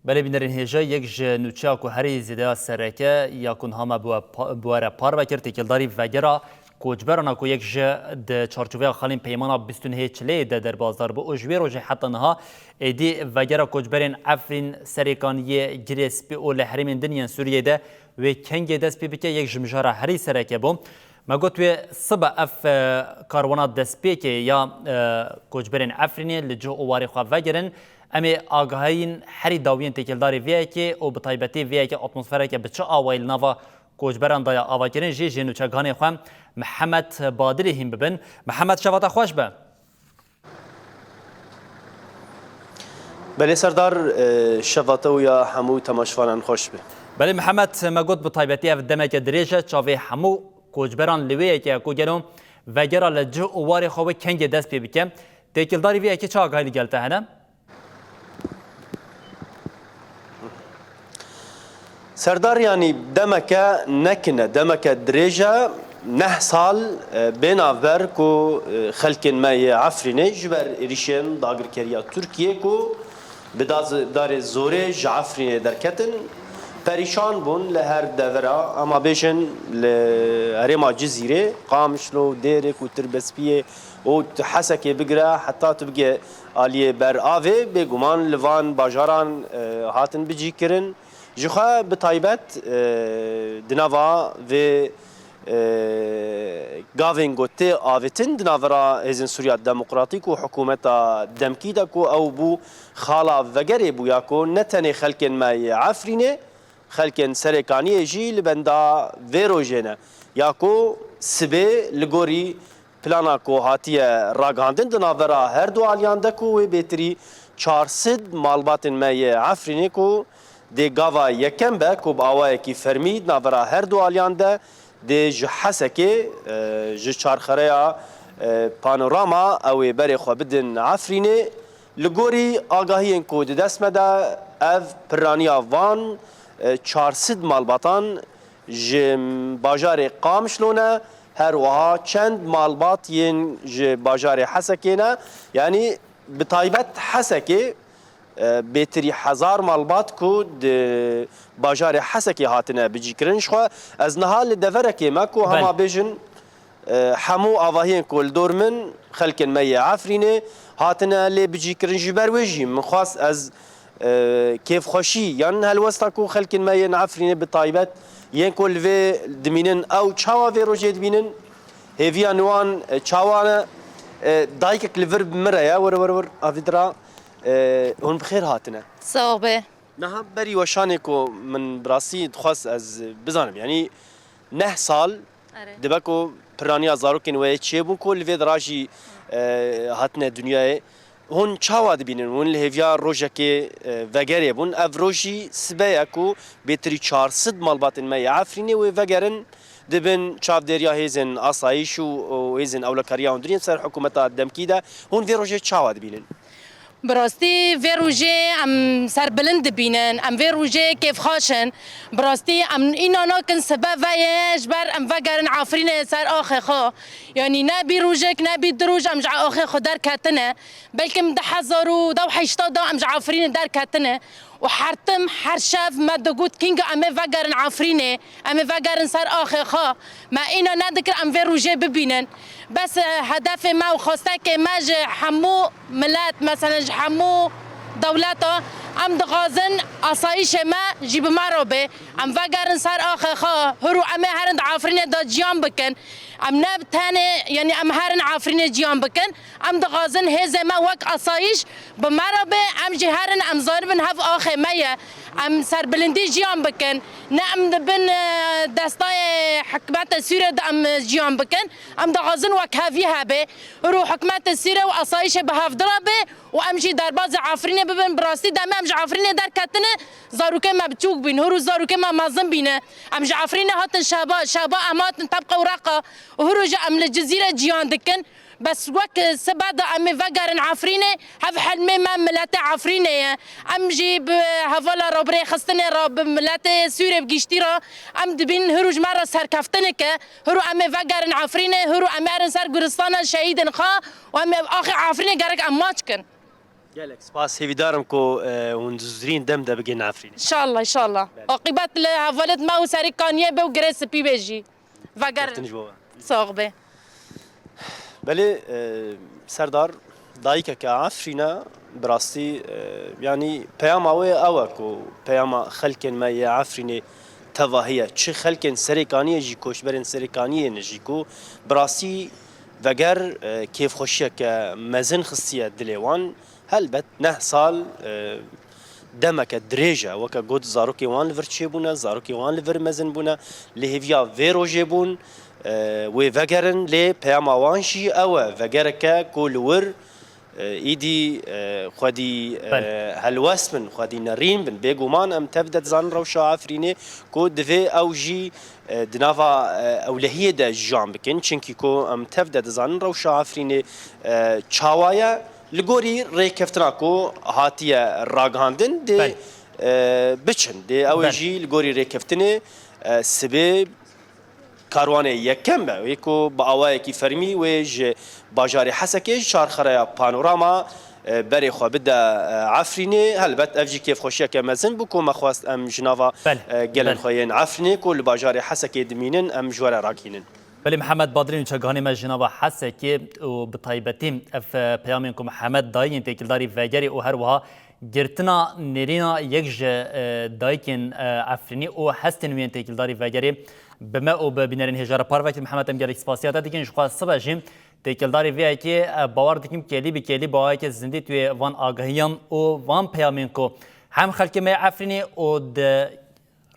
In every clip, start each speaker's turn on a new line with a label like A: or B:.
A: بله بینرین هجا یک جنوچه کو هری زیده سرکه یا کن همه بواره پار و کرد تکیلداری وگرا کوچبرنا کو یک ج د چارچوبه خالین پیمانا بستون هیچلی در بازار با اجبه روز حتی نها ایدی وگرا کوچبرین افرین سریکانی گریس به اول حریم دنیا سوریه ده و کنگ دست بکه یک جمجاره هری سرکه بوم ما قلت و صبح اف کاروانات دست بکه یا کوچبرین افرینی لجو اواری خواه وگرن امی آگاهین هری داوین تکیلداری ویه که او بطایبتی ویه که اتمسفره که بچه آوایل نوا کوچبران دایا آواکرین جی جنوچگانی خوام محمد بادری هم ببن محمد شواتا خوش به
B: بله سردار شواتا و یا همو تماشوانان خوش به
A: بله محمد ما قلت بطایبتی اف دمک دریجه چاوی همو کوچبران لویه که کو گلوم وگرا لجو اواری خواه کنگ دست پی بکم تکیلداری ویه که چه آگاهی گلته هنم؟
B: سردار يعني دمك نكنه دمك دريجة سال بين عبر كو خلق ما عفرينه جبر ريشن داغر كريا تركيا كو بداز دار زوري جعفرينه دركتن پریشان بون لهر دورا اما بیشن لهرما جزیره قامشلو دیرک و تربسپیه و حسکه بگره حتی تبگه آلیه بر آوه بگمان لوان باجاران هاتن بجی کرن جخوا بطایبت دنوا و گاوین گوته آوتن دناورا هزین سوریا دموکراتیک و حکومت دمکیدا کو او بو خالا وگره بو یاکو نتنه خلکن ما عفرینه خلکن سرکانی جی لبندا ویروژنه یاکو سبه لگوری پلانا کو هاتیه راگاندن دناورا هر دو آلیانده کو و بیتری 400 مالباتن ما عفرینه کو دی گاوا یکم به کو باوای کی فرمید ناورا هر دو آلیانده دی جحسکه ج چارخریا پانوراما او بری خو بدن عفرینه لگوری آگاهی کو دست مده اف پرانیا وان 400 مالباتان ج باجار قامشلونه هر وها چند مالبات ین ج باجار حسکینه یعنی بتایبت حسکه بهتری 1000 مالبات کو باجار حسکی هاتنه بجی کرنش خو از نهال دورکی ما کو هما بیجن همو آواهین کل دور من خلکن می عفرینه هاتنه لی بجی کرنش برویجی من خواست از كيف خوشي يعني هالوسطا خلق ما ينعفرين بطايبات ين كل في دمينن او تشاوا في روجيت بينن هيفيا نوان تشاوانا دايك كليفر بمرايا ور افيدرا هون بخير هاتنا
C: صوبه
B: نها بري وشانكو من براسي تخص از بزانم يعني سال دبكو برانيا زاروكن وي تشيبو كل في دراجي هاتنا دنيا هون چاوا دبینن هون لهویا روجکی وگری بون افروجی سبیا کو بیتری 400 مالباتن ما عفرینه و وگرن دبن چاف دریا هیزن آسایش و هیزن اولکاریا اندرین سر حکومت دمکیده هون وی روجه چاوا دبینن
C: براستی ویروژه ام سر بلند بینن ام ویروژه کیف خاشن براستی ام اینا ناکن سبب ویش بر ام وگرن عفرین سر آخه خو یعنی نبی روژک نبی دروج ام جع آخه خو در کتنه بلکه ده هزارو دو حیشتا ام جع عفرین در کتنه وحرتم حرشاف ما دقوت كينغ أمي فجرن عفرينه أمي فجرن صار آخر خا ما إنا نذكر أم فيروجي ببينن بس هدف ما وخاصك ما ج حمو ملات مثلا حمو دولته أم دغازن أصايش ما جيب مروبه أم فجرن صار آخر خا هرو أمي هرند عفرينه دا جيام بكن أم نب تاني يعني أم هرن عفرينه جيام بكن أم دغازن هذا ما وق أصايش بمروبه أم جهرن أم زاربن هف آخر مايا أم سر بلندي جيام بكن نعم بن دستاي حكمات سوريا أم جيام بكن أم دغازن وق هفيها به هرو حكمات سوريا وأصايش بهاف ضربه وأمشي درباز عفرينه ببن براستي دام أم جعفرينه در كتنه زاروكه ما بتشوك بين هرو زاروكه ما مازن بينه أم جعفرينه هاتن شابا أماتن تبقى ورقة وهرو جا أم الجزيرة جيان دكن بس وقت سبادة أمي فجرن عفرينه هف حلمي ما ملات عفرينه أم جيب هفلا ربري خستني رب ملات سوري بجيشتيرا أم دبين هروج مرة سر كفتنك هرو أمي فجرن عفرينه هرو أمي أرن سر قرصانا شهيد خا وأمي آخر عفرينه جرك أماتكن
B: gelek spas hêvîdarim ku hûn zûrîn dem de bigên Efrînê.
C: ان شاء الله عاقبت لحوالت ما وسري كانيه بو جريس بي بيجي فقر
B: Tiniş baba.
C: صاغبه
B: Belê serdar dayîkeke Efrîne bi rastî yanî peyama wê ew e ku peyama xelkên me yê Efrînê teva heye çi xelkên serêkaniyê jî koçberên serêkaniyê jî ku bi rastî veger kêfxweşiyeke mezin xistiye dilê wan helbet neh sal demeke dirêj e weke got zarokê wan li vir çêbûne zarokê wan li vir mezin bûne li hêviya vê rojê bûn wê vegerin lê peyama wan jî ew e vegereke ku li wir îdî xwedî helwest bin xwedî nerîn bin bêguman em tev de dizanin rewşa Efrînê ku divê ew jî di nava ewlehiyê de jan bikin çunkî ku em tev de dizanin rewşa Efrînê çawa ye li gorî rêkeftina ku hatiye ragihandin dê biçin dê ew ê jî li gorî rêkeftinê sibê karwanê yekem be wê ku bi awayekî fermî wê ji bajarê Hesekê çarxereya panorama berê xwe bide Efrînê helbet ev jî kêfxweşiyeke mezin bû ku me xwest em ji nava gelên xwe yên Efrînê ku li bajarê Hesekê dimînin em ji we re rakînin.
A: بله محمد بادرین چگانی ما جناب حسه که و بطایبتیم اف پیامین کو محمد داین تکلداری وگری و هر وها گرتنا نرینا یک ج دایکن افرینی و هستن وین تکلداری وگری بما و ببینرین هجار پاروک محمد ام گلیک سپاسیات دیگه شخص صبحیم تکلداری وی که باور دکیم کلی به کلی باید که زنده توی وان آگاهیان و وان پیامین کو هم خلک ما افرینی و د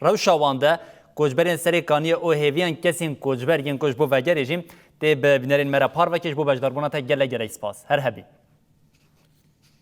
A: روشاوانده کوچبرین سرکانی او هیویان کسین کوچبرگین کوچ بو وگر رژیم تی به بنرین مرا پار و کش بو بجداربونا تا گله گره سپاس هر هبی